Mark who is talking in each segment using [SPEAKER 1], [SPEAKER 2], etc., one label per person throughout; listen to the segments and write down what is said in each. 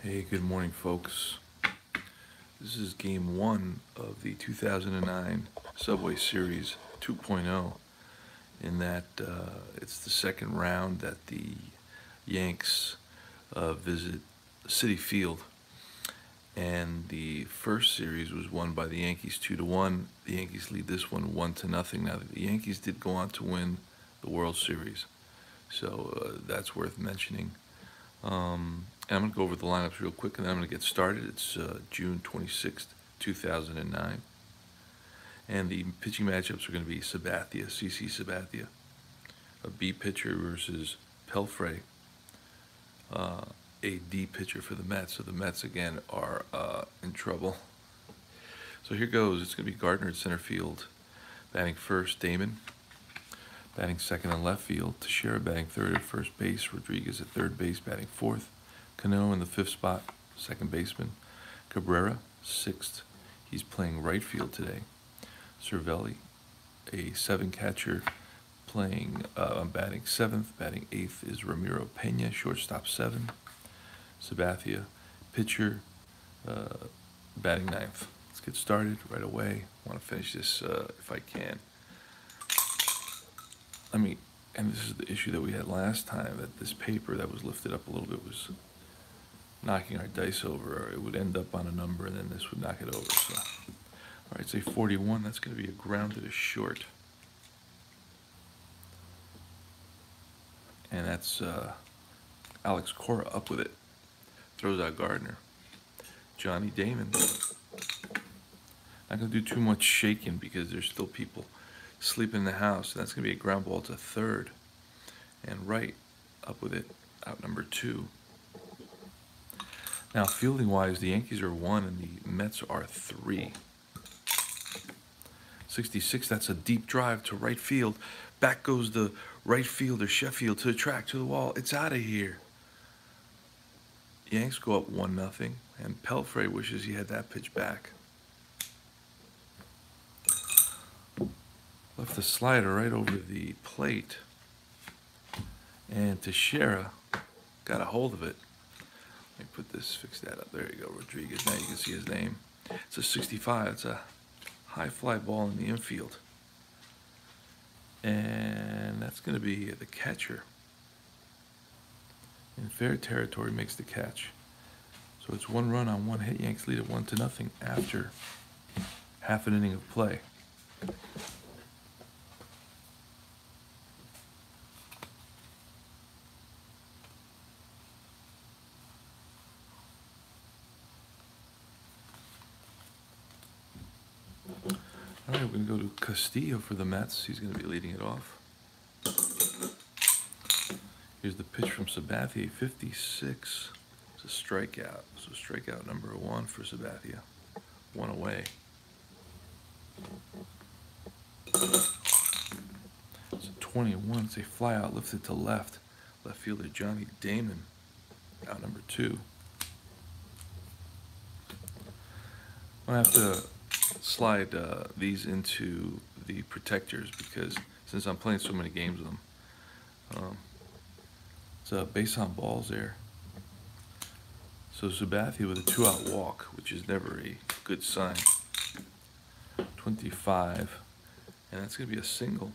[SPEAKER 1] Hey, good morning, folks. This is game one of the 2009 Subway Series 2.0, in that it's the second round that the Yanks visit Citi Field. And the first series was won by the Yankees 2-1. The Yankees lead this one 1-0. Now, the Yankees did go on to win the World Series, so that's worth mentioning. And I'm going to go over the lineups real quick, and then I'm going to get started. It's June 26th, 2009. And the pitching matchups are going to be CC Sabathia, a B pitcher versus Pelfrey, a D pitcher for the Mets. So the Mets, again, are in trouble. So here goes. It's going to be Gardner at center field. Batting first, Damon. Batting second and left field, Teixeira batting third at first base, Rodriguez at third base batting fourth, Cano in the fifth spot, second baseman, Cabrera, sixth. He's playing right field today. Cervelli, a seven catcher, batting seventh. Batting eighth is Ramiro Pena, shortstop seven. Sabathia, pitcher, batting ninth. Let's get started right away. I want to finish this if I can. And this is the issue that we had last time, that this paper that was lifted up a little bit was knocking our dice over, or it would end up on a number and then this would knock it over. So, all right, say 41, that's going to be a grounded a short. And that's Alex Cora up with it. Throws out Gardner. Johnny Damon. Not going to do too much shaking because there's still people sleep in the house. That's going to be a ground ball to third. And right up with it, out number two. Now, fielding wise, the Yankees are 1 and the Mets are 3. 66, that's a deep drive to right field. Back goes the right fielder, Sheffield, to the track, to the wall. It's out of here. Yanks go up 1-0, and Pelfrey wishes he had that pitch back. Left the slider right over the plate, and Teixeira got a hold of it. Let me put this, fix that up. There you go, Rodriguez. Now you can see his name. It's a 65. It's a high fly ball in the infield, and that's going to be the catcher. In fair territory makes the catch. So it's 1 run on 1 hit. Yanks lead it 1-0 after half an inning of play. All right, we're going to go to Castillo for the Mets. He's going to be leading it off. Here's the pitch from Sabathia, 56. It's a strikeout. So strikeout number 1 for Sabathia. 1 away. It's a 21. It's a fly out, lifted to left. Left fielder Johnny Damon, out number 2. I'm going to have to slide these into the protectors because since I'm playing so many games with them, it's a base on balls there. So Sabathia with a 2-out walk, which is never a good sign. 25, and that's going to be a single.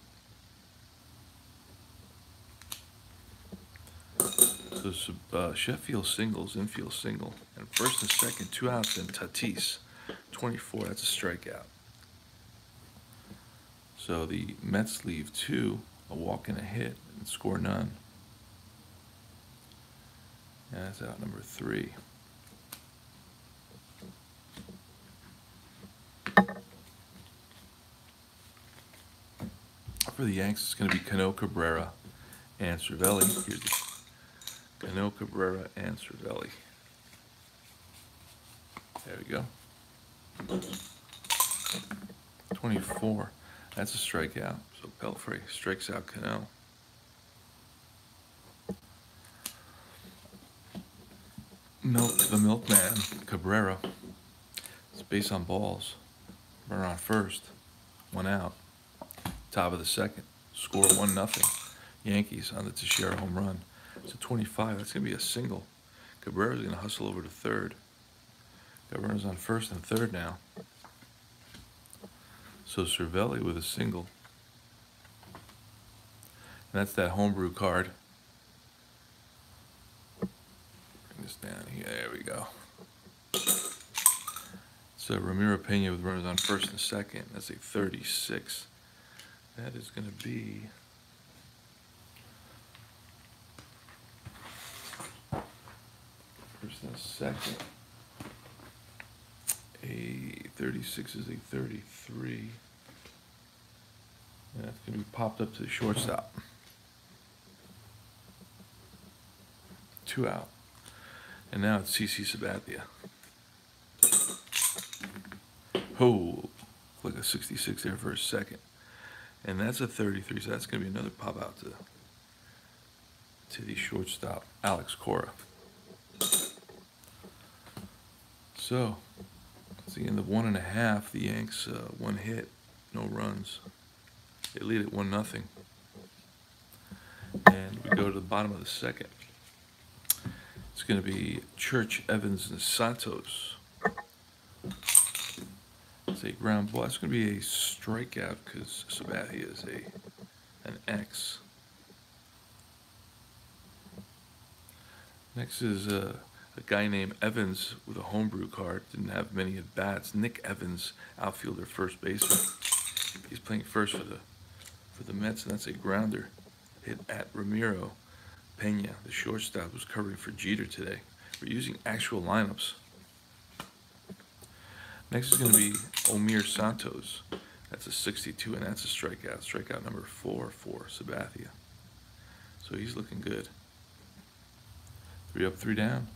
[SPEAKER 1] So Sheffield singles, infield single, and first and second, 2 outs, and Tatis. 24, that's a strikeout. So the Mets leave 2, a walk and a hit, and score none. And that's out number 3. For the Yanks, it's going to be Cano, Cabrera, and Cervelli. Here's the Cano, Cabrera, and Cervelli. There we go. 24, that's a strikeout. So Pelfrey strikes out Cano. The milkman, Cabrera. It's base on balls. Runner on first. 1 out. Top of the second. Score 1-0. Yankees on the Teixeira home run. It's a 25. That's going to be a single. Cabrera's going to hustle over to third. Got runners on first and third now. So Cervelli with a single. And that's that homebrew card. Bring this down here. There we go. So Ramiro Pena with runners on first and second. That's a 36. That is going to be first and second. A 36 is a 33. And that's going to be popped up to the shortstop. 2 out. And now it's CC Sabathia. Oh, like a 66 there for a second. And that's a 33, so that's going to be another pop out to the shortstop, Alex Cora. So, it's the end of 1.5. The Yanks, 1 hit, no runs. They lead at 1-0. And we go to the bottom of the second. It's going to be Church, Evans, and Santos. It's a ground ball. It's going to be a strikeout because Sabathia is an X. Next is a guy named Evans with a homebrew card. Didn't have many at bats. Nick Evans, outfielder, first baseman. He's playing first for the Mets, and that's a grounder hit at Ramiro Pena. The shortstop was covering for Jeter today. We're using actual lineups. Next is going to be Omir Santos. That's a 62, and that's a strikeout. Strikeout number 4 for Sabathia. So he's looking good. 3 up, 3 down.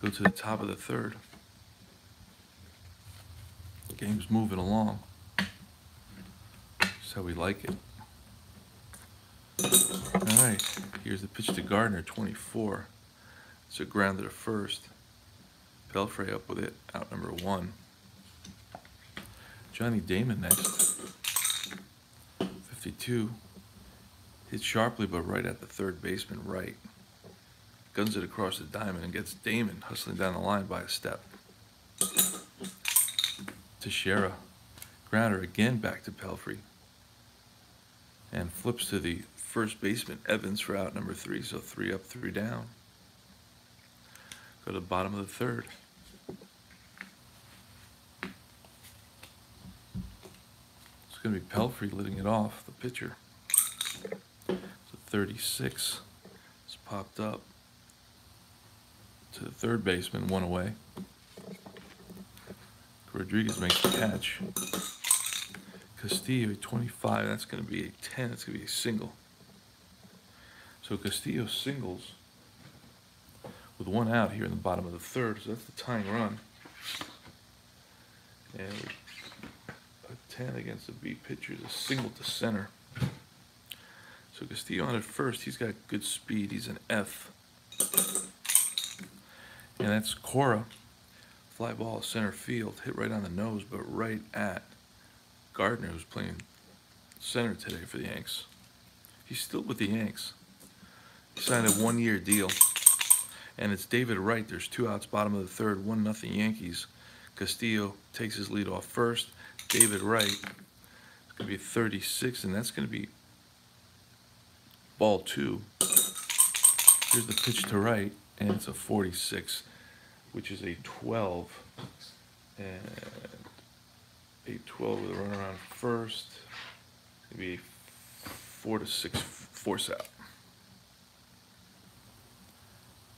[SPEAKER 1] Go to the top of the third. Game's moving along. That's how we like it. All right, here's the pitch to Gardner, 24. It's a grounder to first. Pelfrey up with it, out number 1. Johnny Damon next. 52. Hit sharply, but right at the third baseman, right. Guns it across the diamond and gets Damon hustling down the line by a step. Teixeira. Grounder again back to Pelfrey. And flips to the first baseman, Evans, for out number 3. So 3 up, 3 down. Go to the bottom of the third. It's going to be Pelfrey leading it off, the pitcher. So 36 is popped up to the third baseman, 1 away. Rodriguez makes the catch. Castillo, 25, that's going to be a 10, that's going to be a single. So Castillo singles with 1 out here in the bottom of the third, so that's the tying run. And a 10 against the B pitcher is a single to center. So Castillo on at first, he's got good speed, he's an F. And that's Cora. Fly ball center field, hit right on the nose, but right at Gardner, who's playing center today for the Yanks. He's still with the Yanks. He signed a 1-year deal. And it's David Wright. There's 2 outs, bottom of the third, 1-0 Yankees. Castillo takes his lead off first. David Wright, it's going to be 36, and that's going to be ball 2. Here's the pitch to Wright, and it's a 46, which is a 12. And a 12 with a runner on first. Maybe a 4-6 force out.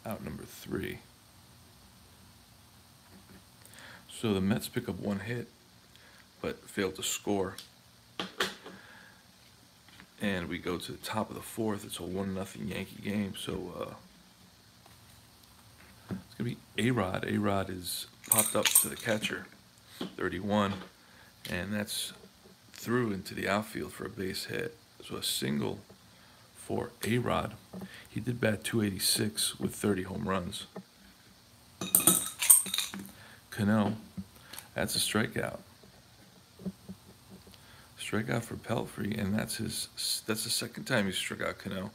[SPEAKER 1] Out number 3. So the Mets pick up 1 hit, but failed to score. And we go to the top of the 4th. It's a 1-0 Yankee game. So it's going to be A-Rod. A-Rod is popped up to the catcher, 31. And that's through into the outfield for a base hit. So a single for A-Rod. He did bat .286 with 30 home runs. Cano, that's a strikeout. Strikeout for Pelfrey, and that's the second time he struck out Cano.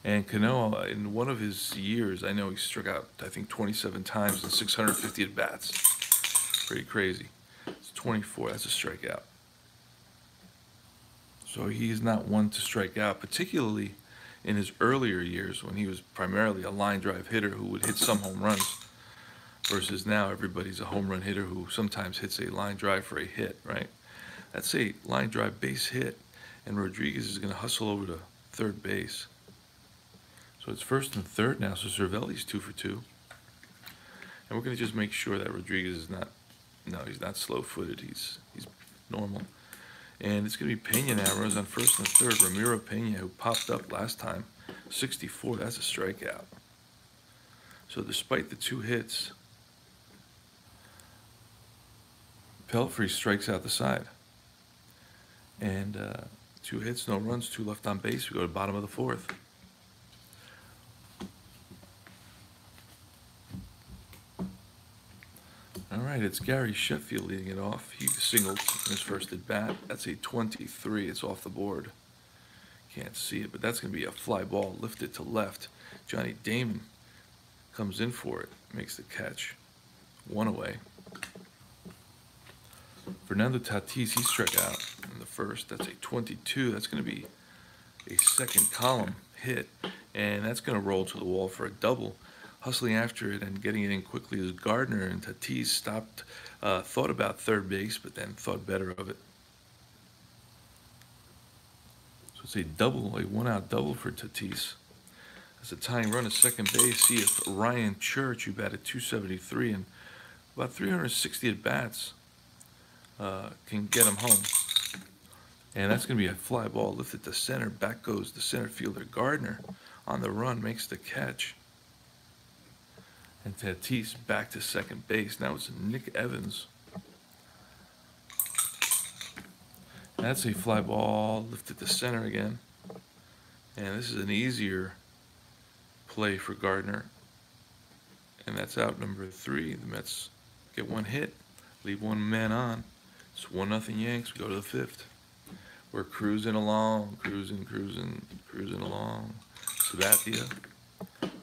[SPEAKER 1] And Cano, in one of his years, I know he struck out, I think, 27 times and 650 at bats. Pretty crazy. It's 24. That's a strikeout. So he's not one to strike out, particularly in his earlier years when he was primarily a line drive hitter who would hit some home runs, versus now everybody's a home run hitter who sometimes hits a line drive for a hit, right? That's a line drive base hit, and Rodriguez is going to hustle over to third base. So it's first and third now, so Cervelli's 2 for 2. And we're going to just make sure that Rodriguez is not, no, he's not slow-footed, he's normal. And it's going to be Pena now, runs on first and third. Ramiro Pena, who popped up last time, 64, that's a strikeout. So despite the 2 hits, Pelfrey strikes out the side. And 2 hits, no runs, 2 left on base. We go to the bottom of the 4th. All right, it's Gary Sheffield leading it off. He singled in his first at bat. That's a 23. It's off the board. Can't see it, but that's going to be a fly ball lifted to left. Johnny Damon comes in for it, makes the catch. 1 away. Fernando Tatis, he struck out in the first. That's a 22. That's going to be a second column hit, and that's going to roll to the wall for a double. Hustling after it and getting it in quickly is Gardner, and Tatis stopped, thought about third base, but then thought better of it. So it's a double, a 1-out double for Tatis. That's a tying run at second base. See if Ryan Church, who batted .273 and about 360 at bats, can get him home. And that's going to be a fly ball lifted to center. Back goes the center fielder Gardner on the run, makes the catch. And Tatis back to second base. Now it's Nick Evans. That's a fly ball lifted to center again. And this is an easier play for Gardner. And that's out number 3. The Mets get 1 hit, leave 1 man on. It's 1-0 Yanks. We go to the 5th. We're cruising along, cruising along. Sabathia,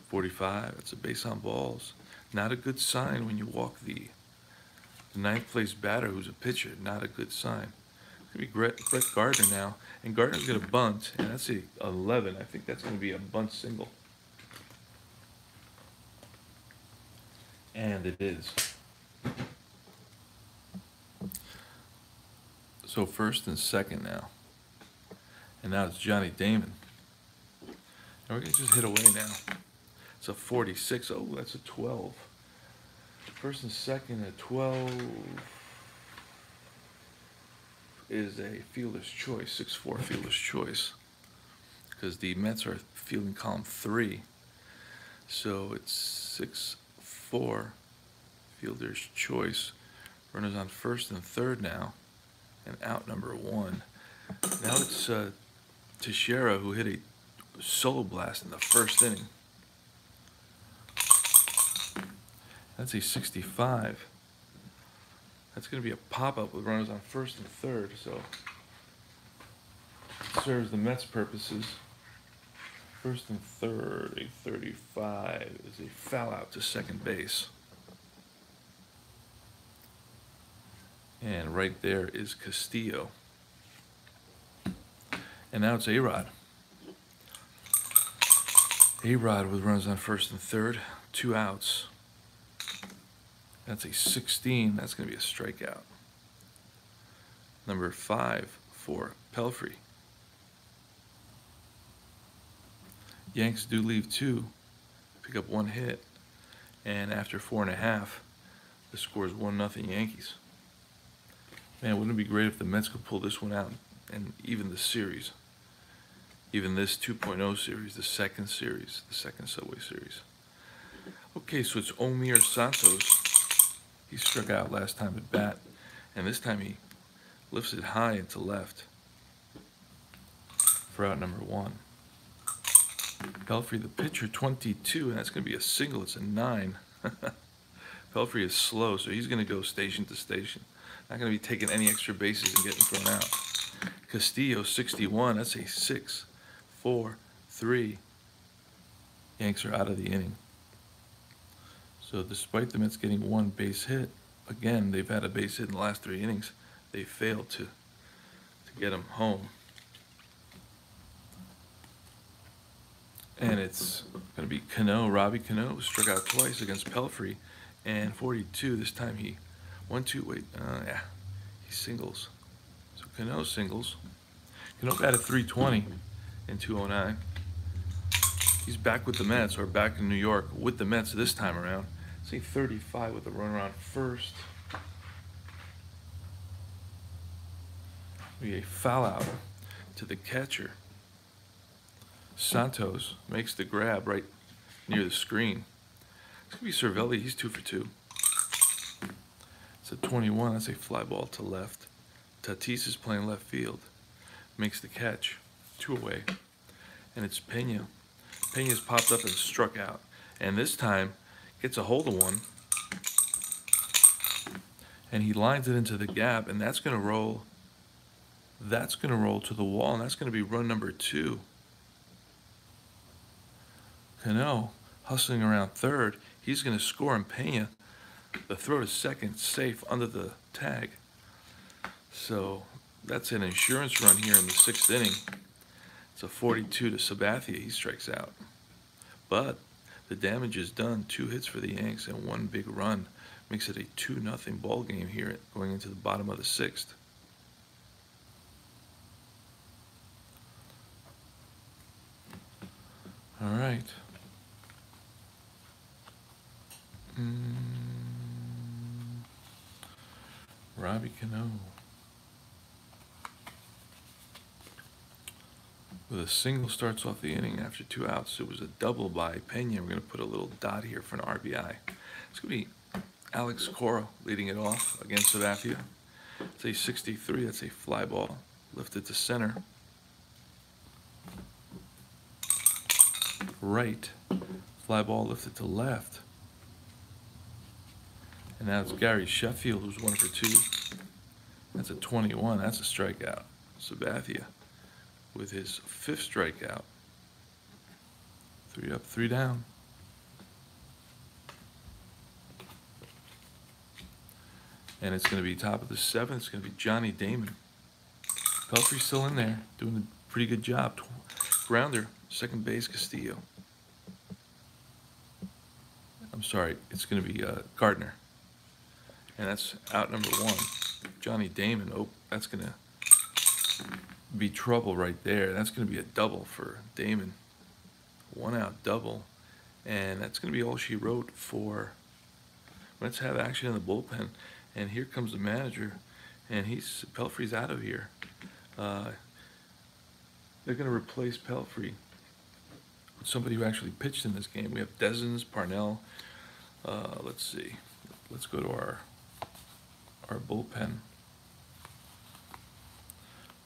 [SPEAKER 1] 45. It's a base on balls. Not a good sign when you walk the 9th place batter who's a pitcher. Not a good sign. It's going to be Brett Gardner now. And Gardner's going to bunt. And that's a 11. I think that's going to be a bunt single. And it is. So first and second now. And now it's Johnny Damon. And we're going to just hit away now. It's a 46. Oh, that's a 12. First and second at 12 is a fielder's choice, 6-4 fielder's choice. Because the Mets are fielding column 3. So it's 6-4 fielder's choice. Runners on first and third now. And out number 1. Now it's Teixeira, who hit a solo blast in the first inning. That's a 65. That's going to be a pop-up with runners on first and third, so it serves the Mets' purposes. First and third, a 35 is a foul out to second base. And right there is Castillo. And now it's A-Rod. A-Rod with runners on first and third, 2 outs. That's a 16. That's going to be a strikeout. Number 5 for Pelfrey. Yanks do leave 2, pick up 1 hit, and after 4.5, the score is 1-0 Yankees. Man, wouldn't it be great if the Mets could pull this one out and even the series, even this 2.0 series, the second series, the second Subway Series. Okay, so it's Omir Santos. He struck out last time at bat, and this time he lifts it high into left for out number 1. Pelfrey, the pitcher, 22, and that's going to be a single. It's a 9. Pelfrey is slow, so he's going to go station to station. Not going to be taking any extra bases and getting thrown out. Castillo, 61. That's a 6, 4, 3 Yanks are out of the inning. So despite the Mets getting one base hit, again, they've had a base hit in the last 3 innings. They failed to get them home. And it's going to be Cano, Robbie Cano, struck out twice against Pelfrey, and 42. This time he, 1-2, wait, yeah, he singles. So Cano singles. Cano batted .320 in 209. He's back with the Mets, or back in New York with the Mets this time around. Say 35 with a runner on first. We a foul out to the catcher. Santos makes the grab right near the screen. It's going to be Cervelli. He's 2 for 2. It's a 21. That's a fly ball to left. Tatis is playing left field. Makes the catch. 2 away. And it's Pena. Pena's popped up and struck out. And this time, gets a hold of one. And he lines it into the gap, and that's going to roll. That's going to roll to the wall, and that's going to be run number 2. Cano hustling around third. He's going to score, and Pena, the throw to second, safe under the tag. So that's an insurance run here in the 6th inning. It's a 42 to Sabathia. He strikes out. But the damage is done. 2 hits for the Yanks and 1 big run. Makes it a 2-0 ball game here going into the bottom of the 6th. All right. Robbie Cano with a single starts off the inning after 2 outs. It was a double by Pena. We're going to put a little dot here for an RBI. It's going to be Alex Cora leading it off against Sabathia. It's a 63. That's a fly ball lifted to center. Right. Fly ball lifted to left. And now it's Gary Sheffield, who's 1 for 2. That's a 21. That's a strikeout. Sabathia with his 5th strikeout. 3 up, 3 down. And it's going to be top of the 7th. It's going to be Johnny Damon. Pelfrey's still in there, doing a pretty good job. Grounder, second base, Castillo. I'm sorry, it's going to be Gardner. And that's out number 1. Johnny Damon. Oh, that's going to be trouble right there. That's going to be a double for Damon. 1 out double. And that's going to be all she wrote for Let's Have Action in the bullpen. And here comes the manager. And Pelfrey's out of here. They're going to replace Pelfrey with somebody who actually pitched in this game. We have Dezens, Parnell. Let's see. Let's go to our bullpen.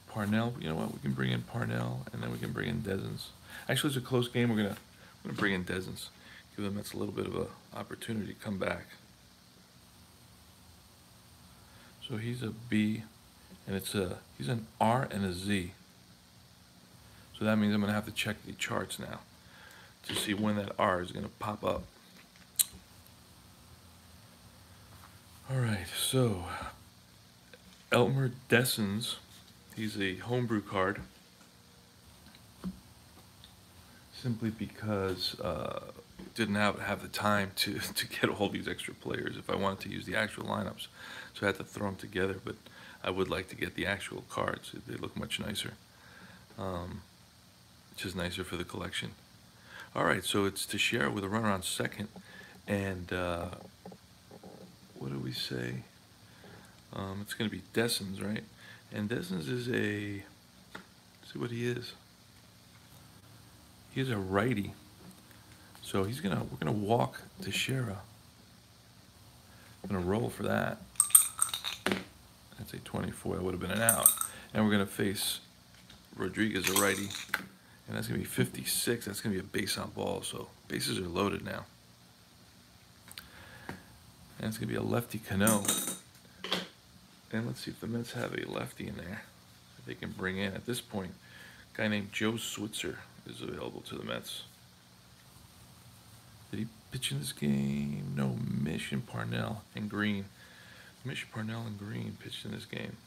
[SPEAKER 1] Parnell, you know what? We can bring in Parnell, and then we can bring in Dezens. Actually, it's a close game. We're gonna bring in Dezens. Give them a little bit of an opportunity to come back. So he's a B, and he's an R and a Z. So that means I'm gonna have to check the charts now to see when that R is gonna pop up. All right, so Elmer Dessens, he's a homebrew card, simply because didn't have the time to get all these extra players if I wanted to use the actual lineups, so I had to throw them together. But I would like to get the actual cards; they look much nicer. Just nicer for the collection. All right, so it's Teixeira with a runner on second, and what do we say? It's going to be Dessens, right? And Dessens is let's see what he is. He's a righty. So we're gonna walk Teixeira. I'm gonna roll for that. That's a 24. That would have been an out. And we're gonna face Rodriguez, a righty, and that's gonna be 56. That's gonna be a base on ball. So bases are loaded now. And it's gonna be a lefty Cano. And let's see if the Mets have a lefty in there that they can bring in. At this point, a guy named Joe Switzer is available to the Mets. Did he pitch in this game? No, Mish and Parnell and Green. Mish, Parnell, and Green pitched in this game.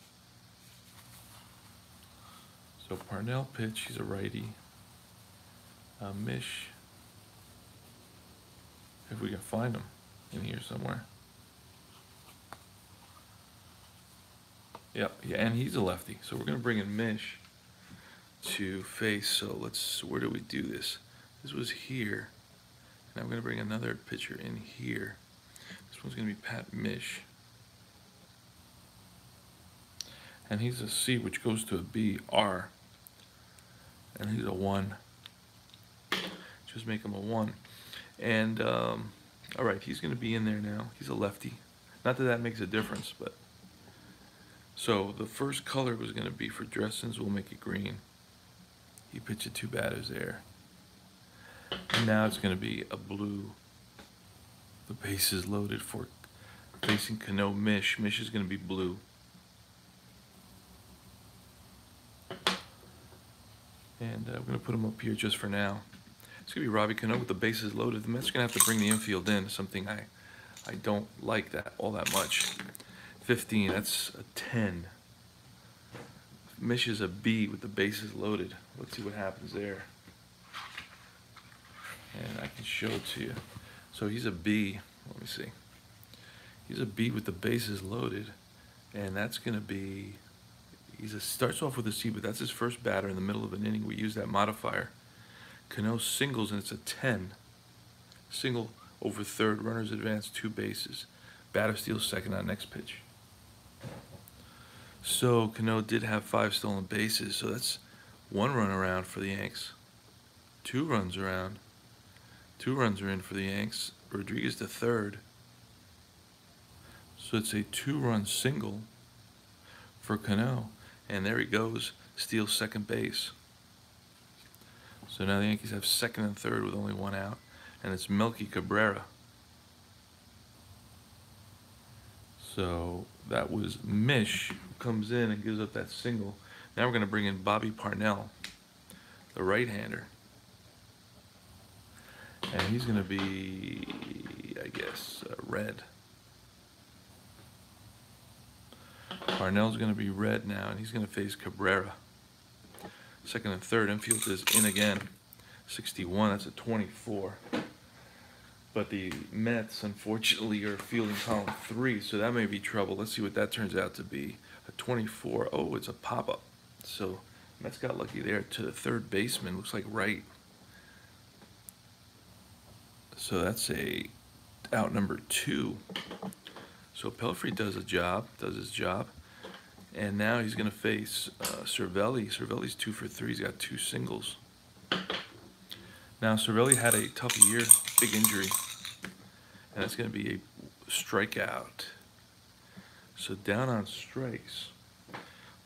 [SPEAKER 1] So Parnell pitched, he's a righty. Mish, if we can find him in here somewhere. Yep, yeah, and he's a lefty. So we're gonna bring in Mish to face. So where do we do this? This was here. And I'm gonna bring another pitcher in here. This one's gonna be Pat Mish. And he's a C, which goes to a B, R. And he's a 1. Just make him a 1. And, all right, he's going to be in there now. He's a lefty. Not that that makes a difference, but. So the first color was going to be for Dressens. We'll make it green. He pitched 2 batters there. And now it's going to be a blue. The bases loaded for facing Cano Mish. Mish is going to be blue. And we're going to put him up here just for now. It's going to be Robbie Cano with the bases loaded. The Mets are going to have to bring the infield in, something I don't like that all that much. 15, that's a 10. Mish is a B with the bases loaded. Let's see what happens there. And I can show it to you. So he's a B. Let me see. He's a B with the bases loaded. And that's going to be... starts off with a C, but that's his first batter in the middle of an inning. We use that modifier. Cano singles, and it's a 10. Single over third, runners advance 2 bases. Batter steals second on next pitch. So Cano did have 5 stolen bases, so that's 1 run around for the Yanks. 2 runs around. 2 runs are in for the Yanks. Rodriguez to third. So it's a 2-run single for Cano. And there he goes, steals second base. So now the Yankees have second and third with only 1 out. And it's Melky Cabrera. So that was Mish, who comes in and gives up that single. Now we're going to bring in Bobby Parnell, the right-hander. And he's going to be, I guess, red. Parnell's going to be red now, and he's going to face Cabrera. Second and third, infield is in again. 61, that's a 24. But the Mets, unfortunately, are fielding column 3, so that may be trouble. Let's see what that turns out to be. A 24, oh, it's a pop-up. So Mets got lucky there to the third baseman, looks like right. So that's out number 2. So Pelfrey does his job. And now he's going to face Cervelli. Cervelli's 2 for 3. He's got 2 singles. Now Cervelli had a tough year, big injury, and that's going to be a strikeout. So down on strikes.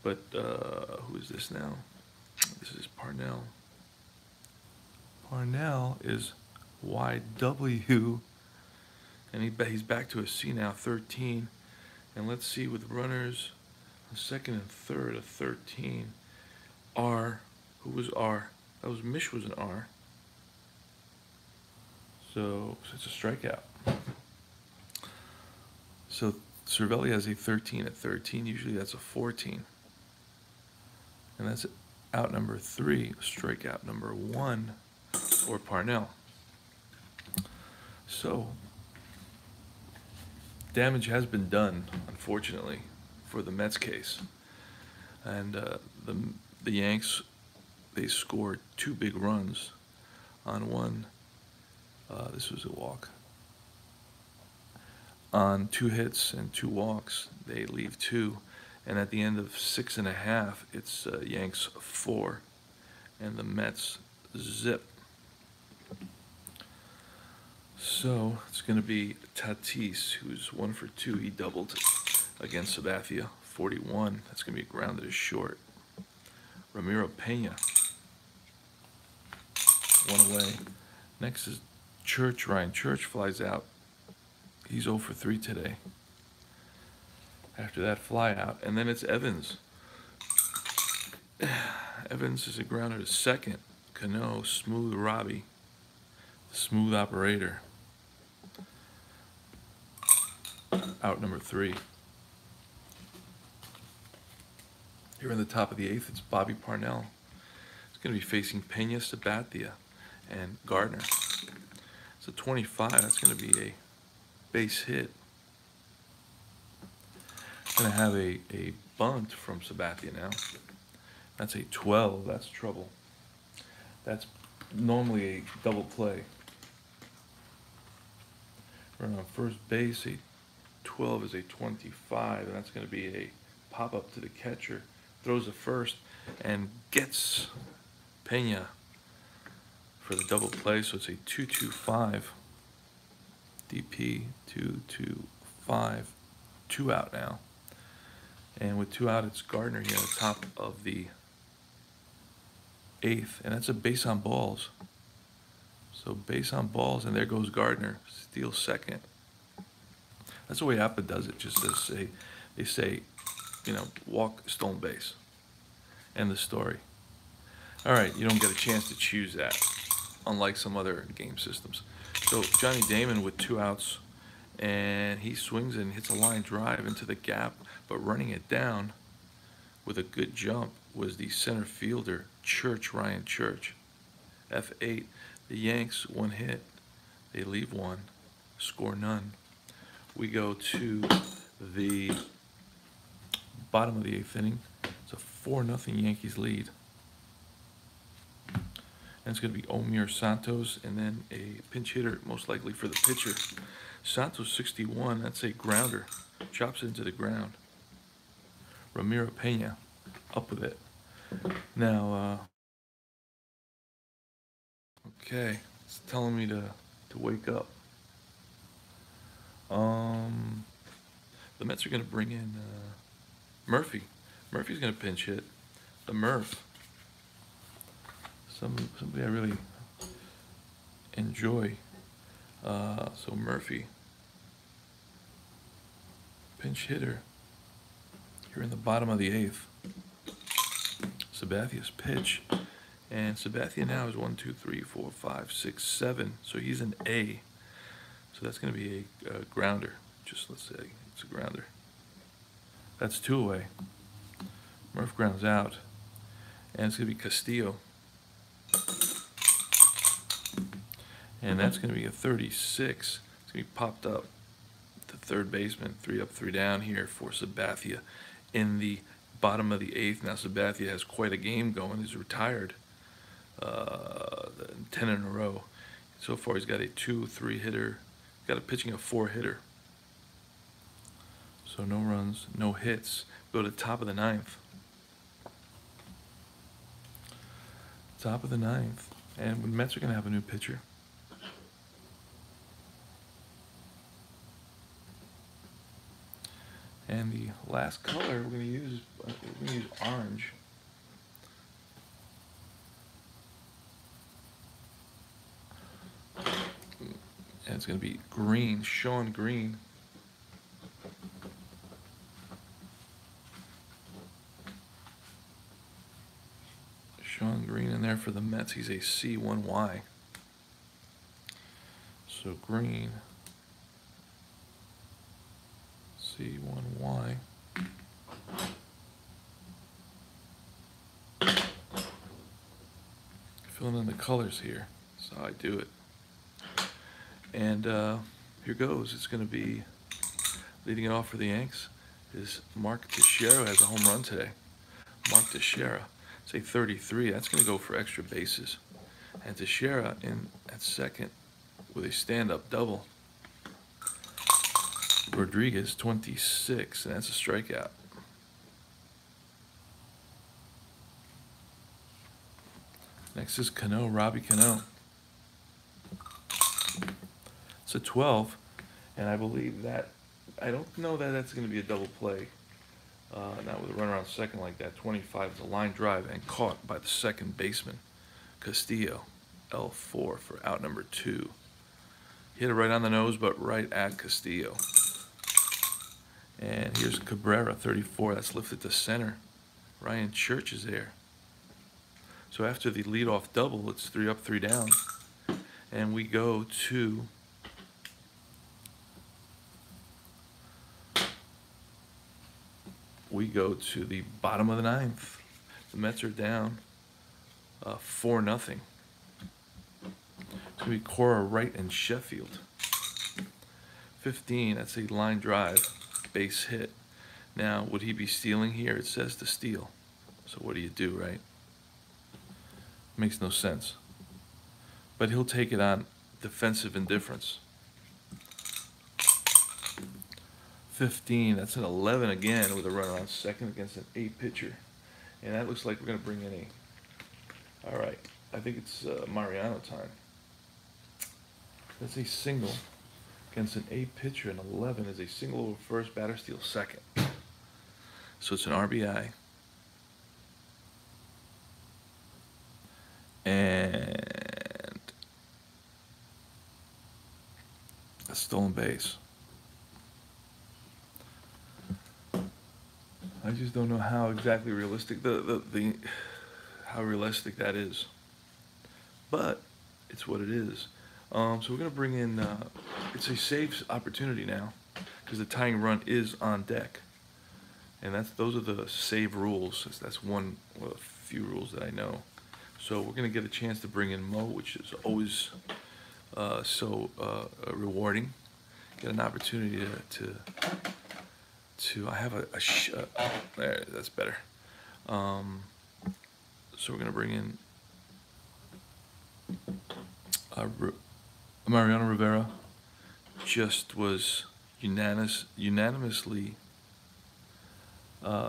[SPEAKER 1] But who is this now? This is Parnell. Parnell is YW, and he's back to a C now, 13. And let's see with runners on second and third, a 13. R, who was R? That was Mish was an R. So it's a strikeout. So Cervelli has a 13 at 13. Usually that's a 14. And that's out number 3, strikeout number 1 for Parnell. So damage has been done, unfortunately, for the Mets case. And the Yanks, they scored 2 big runs on one. This was a walk. On 2 hits and 2 walks, they leave 2. And at the end of 6.5, it's Yanks 4 and the Mets zip. So it's going to be Tatis, who's 1 for 2. He doubled against Sabathia, 41. That's going to be grounded as short. Ramiro Pena, 1 away. Next is Church. Ryan Church flies out. He's 0 for 3 today. After that fly out. And then it's Evans. Evans is a grounder to second. Cano, smooth Robbie. Smooth operator. Out number 3. Here in the top of the 8th, it's Bobby Parnell. He's going to be facing Pena, Sabathia, and Gardner. It's a 25. That's going to be a base hit. Going to have a bunt from Sabathia now. That's a 12. That's trouble. That's normally a double play. Run on first base, a 12 is a 25, and that's going to be a pop-up to the catcher. Throws a first and gets Pena for the double play, so it's a 2-2-5. DP, 2-2-5. 2 out now. And with 2 out, it's Gardner here at the top of the 8th, and that's a base on balls. So base on balls, and there goes Gardner. Steals second. That's the way APA does it. Just as they say, you know, walk, stolen base. End the story. All right, you don't get a chance to choose that, unlike some other game systems. So Johnny Damon with 2 outs, and he swings and hits a line drive into the gap, but running it down with a good jump was the center fielder, Ryan Church. F8. The Yanks, 1 hit. They leave 1, score none. We go to the bottom of the 8th inning. It's a 4-0 Yankees lead. And it's going to be Omir Santos, and then a pinch hitter, most likely for the pitcher. Santos, 61. That's a grounder. Chops it into the ground. Ramiro Pena up with it. Now, okay, it's telling me to wake up. The Mets are going to bring in Murphy. Murphy's going to pinch hit. The Murph. Somebody I really enjoy. So Murphy, pinch hitter. Here in the bottom of the 8th. Sabathia's pitch. And Sabathia now is 1, 2, 3, 4, 5, 6, 7. So he's an A. So that's going to be a grounder. Just let's say it's a grounder. That's 2 away. Murph grounds out. And it's going to be Castillo. And that's going to be a 36. It's going to be popped up to third baseman. 3 up, 3 down here for Sabathia in the bottom of the 8th. Now Sabathia has quite a game going. He's retired 10 in a row. So far he's got a 2-3 hitter. Got a pitching a 4 hitter. So no runs, no hits. Go to the top of the 9th. Top of the 9th. And the Mets are going to have a new pitcher. And the last color we're going to use orange. And it's going to be green, Sean Green. Sean Green in there for the Mets. He's a C1Y. So green, C1Y. Filling in the colors here. That's how I do it. And here goes. It's going to be leading it off for the Yanks is Mark Teixeira. Has a home run today. Mark Teixeira. Say 33. That's going to go for extra bases. And Teixeira in at second with a stand-up double. Rodriguez, 26, and that's a strikeout. Next is Cano, Robbie Cano. It's a 12, and I believe that, I don't know that that's going to be a double play. Not with a runner on second like that. 25 is a line drive and caught by the second baseman, Castillo. L4 for out number 2. Hit it right on the nose, but right at Castillo. And here's Cabrera, 34. That's lifted to center. Ryan Church is there. So after the leadoff double, it's 3 up, 3 down. And we go to the bottom of the ninth. The Mets are down 4-0. It's going to be Cora Wright and Sheffield. 15, that's a line drive, base hit. Now, would he be stealing here? It says to steal. So what do you do, right? Makes no sense. But he'll take it on defensive indifference. 15, that's an 11 again with a runner on second against an 8 pitcher. And that looks like we're going to bring in a... All right, I think it's Mariano time. That's a single against an 8 pitcher, and 11 is a single over first, batter steals second. So it's an RBI. And a stolen base. I just don't know how exactly realistic how realistic that is. But it's what it is. So we're going to bring in, it's a safe opportunity now because the tying run is on deck. And those are the save rules. That's one of the few rules that I know. So we're going to get a chance to bring in Mo, which is always so rewarding. Get an opportunity to I have there, that's better. So we're going to bring in Mariano Rivera. Just was unanimously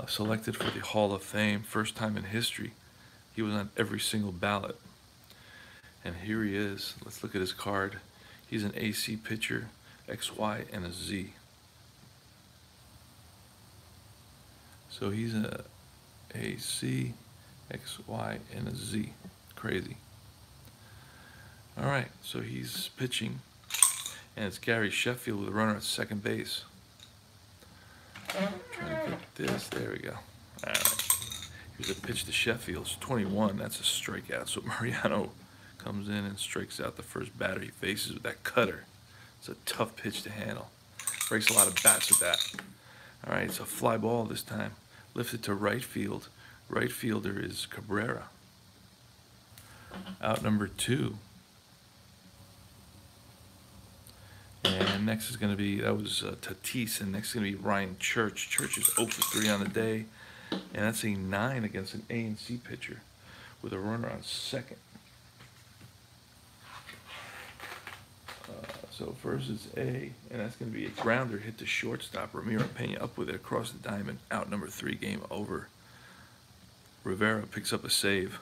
[SPEAKER 1] selected for the Hall of Fame. First time in history. He was on every single ballot. And here he is. Let's look at his card. He's an AC pitcher, XY, and a Z. So he's a AC, XY, and a Z. Crazy. All right, so he's pitching, and it's Gary Sheffield with a runner at second base. Trying to get this. There we go. All right. Here's a pitch to Sheffield. It's 21. That's a strikeout. So Mariano comes in and strikes out the first batter he faces with that cutter. It's a tough pitch to handle. Breaks a lot of bats with that. All right, it's a fly ball this time. Lifted to right field. Right fielder is Cabrera. Out number 2. And next is going to be, that was Tatis, and next is going to be Ryan Church. Church is 0 for 3 on the day, and that's a 9 against an A and C pitcher with a runner on second. So first is A, and that's going to be a grounder hit to shortstop. Ramiro Pena up with it across the diamond. Out number 3, game over. Rivera picks up a save.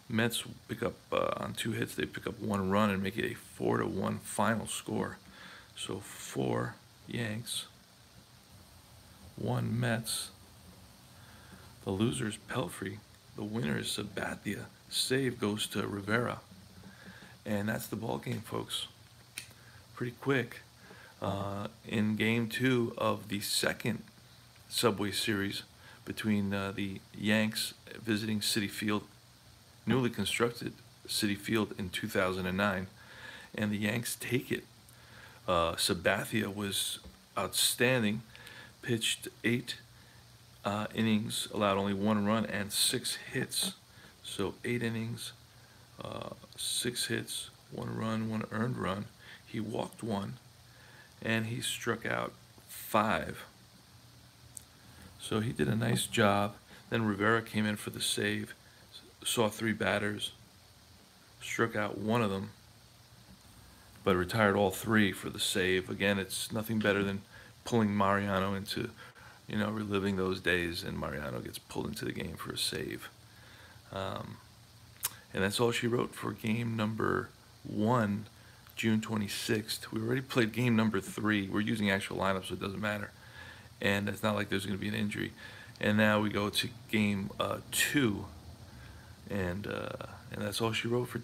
[SPEAKER 1] Mets pick up on 2 hits. They pick up 1 run and make it a 4-1 final score. So 4 Yanks, 1 Mets. The loser is Pelfrey. The winner is Sabathia. Save goes to Rivera. And that's the ball game, folks. Pretty quick. In game 2 of the second Subway Series between the Yanks visiting Citi Field, newly constructed Citi Field in 2009, and the Yanks take it. Sabathia was outstanding, pitched 8 innings, allowed only 1 run and 6 hits. So 8 innings, 6 hits, 1 run, 1 earned run. He walked 1, and he struck out 5. So he did a nice job. Then Rivera came in for the save, saw 3 batters, struck out 1 of them, but retired all 3 for the save. Again, it's nothing better than pulling Mariano into, reliving those days, and Mariano gets pulled into the game for a save. And that's all she wrote for game number 1, June 26th. We already played game number 3. We're using actual lineups, so it doesn't matter. And it's not like there's going to be an injury. And now we go to game 2, and that's all she wrote for